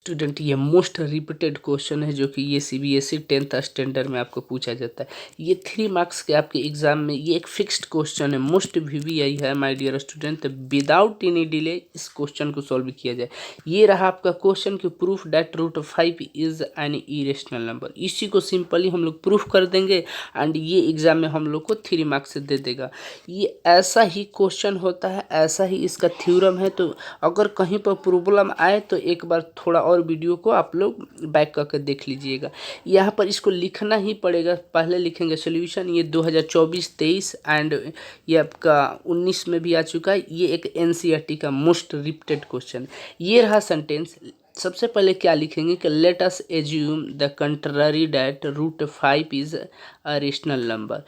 Student ये most repeated question है जो कि ये सीबीएसई 10th स्टैंडर्ड में आपको पूछा जाता है। ये 3 मार्क्स के आपके एग्जाम में ये एक फिक्स्ड क्वेश्चन है, मोस्ट वीवीआई है my dear student. Without any delay इस क्वेश्चन को सॉल्व किया जाए। ये रहा आपका क्वेश्चन कि proof that √5 is an irrational number. इसी को सिंपली हम लोग प्रूफ कर देंगे एंड ये एग्जाम में हम लोग को 3 मार्क्स दे देगा। ये ऐसा ही क्वेश्चन होता है, ऐसा ही इसका थ्योरम है। तो अगर कहीं पर प्रॉब्लम आए तो एक बार थोड़ा और वीडियो को आप लोग बैक करके देख लीजिएगा। यहाँ पर इसको लिखना ही पड़ेगा। पहले लिखेंगे सॉल्यूशन। ये 2024-23 एंड ये आपका 19 में भी आ चुका है। ये एक एनसीईआरटी का मोस्ट रिपीटेड क्वेश्चन। ये रहा सेंटेंस। सबसे पहले क्या लिखेंगे कि let us assume the contrary that √5 is a rational number.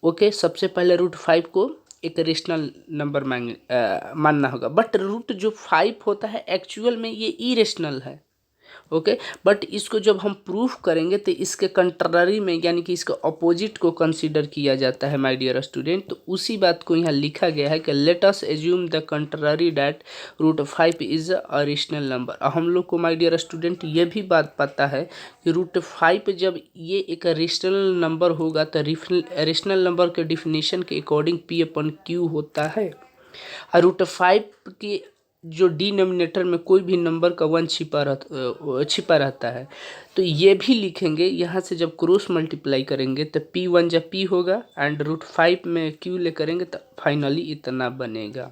Okay, सबसे पहले √5 को एक रेशनल नंबर मानना होगा। बट √5 होता है एक्चुअल में ये इरेशनल है। ओके, बट इसको जब हम प्रूफ करेंगे तो इसके कंट्ररी में यानी कि इसके अपोजिट को कंसीडर किया जाता है माय डियर स्टूडेंट। तो उसी बात को यहाँ लिखा गया है कि let us assume the contrary that √5 is a rational number. हम लोग को माय डियर स्टूडेंट ये भी बात पता है कि √5 जब ये एक रेशनल नंबर होगा तो रेशनल नंबर के डिफिनीशन के अकॉर्डिंग P/Q होता है। और √5 के जो डिनोमिनेटर में कोई भी नंबर का 1 छिपा रहता है। तो ये भी लिखेंगे। यहाँ से जब क्रॉस मल्टीप्लाई करेंगे तो P1 जब P होगा एंड √5 में Q ले करेंगे तो फाइनली इतना बनेगा।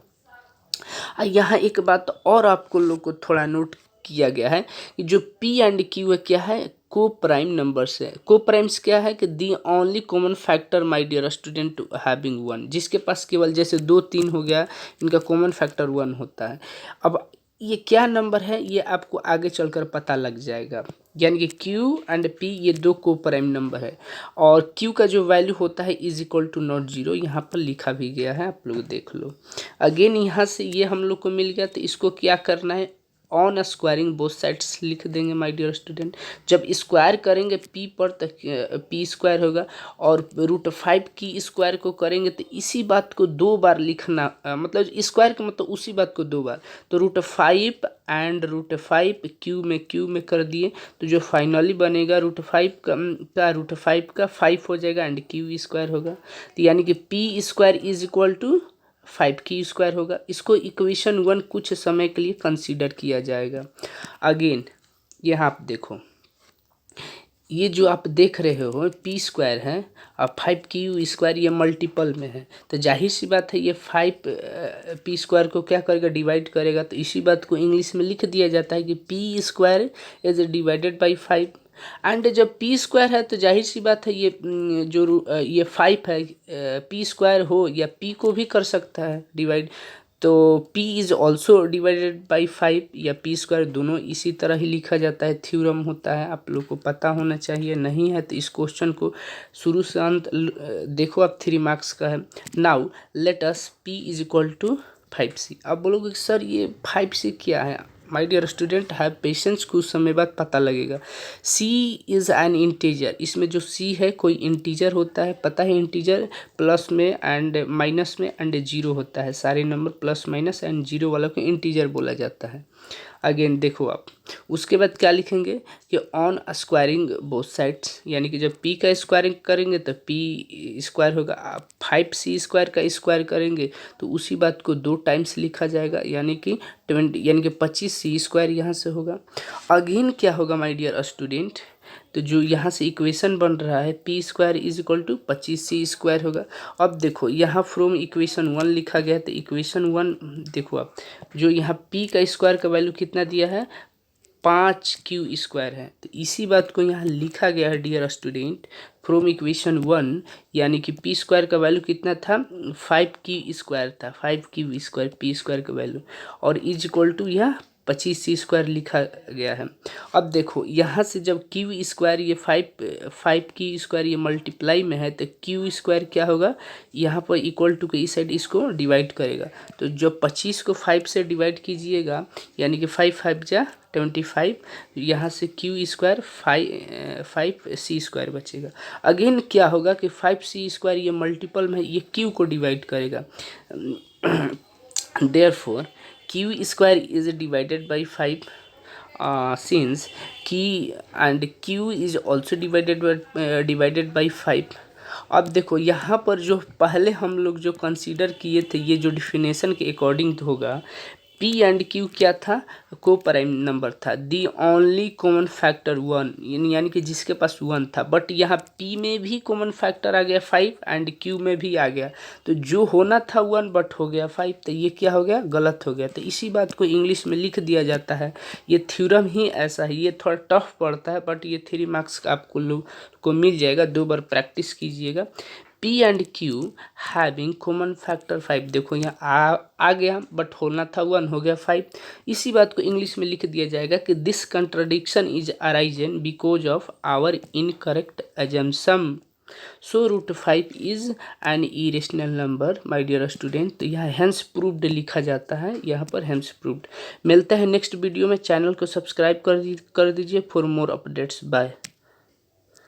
यहाँ एक बात और आपको लोग को थोड़ा नोट किया गया है कि जो P एंड Q है क्या है, को प्राइम नंबर्स है। को प्राइम्स क्या है कि the only common factor my dear student having 1, जिसके पास केवल जैसे 2 3 हो गया, इनका कॉमन फैक्टर 1 होता है। अब ये क्या नंबर है ये आपको आगे चलकर पता लग जाएगा। यानी कि Q एंड P ये 2 को प्राइम नंबर है और Q का जो वैल्यू होता है =0, यहाँ पर लिखा भी गया है, आप लोग देख लो। अगेन यहाँ से ये हम लोग को मिल गया तो इसको क्या करना है, ऑन स्क्वायरिंग बोथ साइड्स लिख देंगे माय डियर स्टूडेंट। जब स्क्वायर करेंगे P पर तो P स्क्वायर होगा और √5 की स्क्वायर को करेंगे तो इसी बात को 2 बार लिखना, मतलब स्क्वायर का मतलब उसी बात को 2 बार। तो √5 एंड √5 Q में कर दिए तो जो फाइनली बनेगा √5 का 5 हो जाएगा एंड Q स्क्वायर होगा। तो यानी कि P² = 5Q² होगा। इसको इक्वेशन 1 कुछ समय के लिए कंसीडर किया जाएगा। अगेन यहाँ आप देखो, ये जो आप देख रहे हो P² है और 5Q² ये मल्टीपल में है। तो जाहिर सी बात है ये 5 P² को क्या करेगा, डिवाइड करेगा। तो इसी बात को इंग्लिश में लिख दिया जाता है कि P² is divided by 5। And जब P² है तो जाहिर सी बात है ये ये 5 है, P² हो या P को भी कर सकता है डिवाइड। तो P is also divided by 5 या P² दोनों इसी तरह ही लिखा जाता है, थ्योरम होता है, आप लोग को पता होना चाहिए। नहीं है तो इस क्वेश्चन को शुरू से अंत देखो, आप 3 मार्क्स का है। Now let us P = 5C। अब बोलोगे सर ये 5C क्या है, my dear student have patience, कुछ समय बाद पता लगेगा। C is an integer. इसमें जो C है कोई इंटीजर होता है, पता है इंटीजर प्लस में एंड माइनस में एंड 0 होता है। सारे नंबर प्लस माइनस एंड 0 वालों को इंटीजर बोला जाता है। अगेन देखो आप, उसके बाद क्या लिखेंगे कि ऑन स्क्वायरिंग बोथ साइड्स, यानी कि जब P का स्क्वायरिंग करेंगे तो P² होगा। आप 5C² का स्क्वायर करेंगे तो उसी बात को 2 टाइम्स लिखा जाएगा, यानी कि 25C² यहाँ से होगा। अगेन क्या होगा माय डियर स्टूडेंट, तो जो यहाँ से इक्वेशन बन रहा है P² = 25C² होगा। अब देखो यहाँ फ्रॉम इक्वेशन 1 लिखा गया है तो इक्वेशन 1 देखो आप, जो यहाँ P का स्क्वायर का वैल्यू कितना दिया है 5Q² है। तो इसी बात को यहाँ लिखा गया है डियर स्टूडेंट फ्रॉम इक्वेशन 1, यानी कि P² का वैल्यू कितना था 5Q² था, 5Q² P² का वैल्यू और = यह 25C² लिखा गया है। अब देखो यहाँ से जब Q² ये 5Q² ये मल्टीप्लाई में है तो Q² क्या होगा, यहाँ पर = के इस साइड इसको डिवाइड करेगा। तो जब 25 को 5 से डिवाइड कीजिएगा यानी कि 5 5 जा 25, यहाँ से Q² 5C² बचेगा। अगेन क्या होगा कि 5C² ये मल्टीपल में ये Q को डिवाइड करेगा। Therefore Q² is divided by 5 since key and q is also divided by 5। अब देखो यहाँ पर जो पहले हम लोग जो कंसीडर किए थे, ये जो डिफिनेशन के अकॉर्डिंग होगा, पी एंड क्यू क्या था, को प्राइम नंबर था, दी ओनली कॉमन फैक्टर 1, यानी कि जिसके पास 1 था। बट यहाँ पी में भी कॉमन फैक्टर आ गया 5 एंड क्यू में भी आ गया, तो जो होना था 1 बट हो गया 5, तो ये क्या हो गया, गलत हो गया। तो इसी बात को इंग्लिश में लिख दिया जाता है। ये थ्योरम ही ऐसा है, ये थोड़ा टफ पड़ता है बट ये 3 मार्क्स का आपको लोग को मिल जाएगा, 2 बार प्रैक्टिस कीजिएगा। P and Q having common factor 5, देखो यहाँ आ गया बट होना था 1, हो गया 5। इसी बात को इंग्लिश में लिख दिया जाएगा कि this contradiction is arisen because of our incorrect assumption, so √5 is an irrational number my dear student. तो यहाँ हेंस प्रूव्ड लिखा जाता है, यहाँ पर हेंस प्रूव्ड। मिलता है नेक्स्ट वीडियो में, चैनल को सब्सक्राइब कर दीजिए फॉर मोर अपडेट्स। बाय।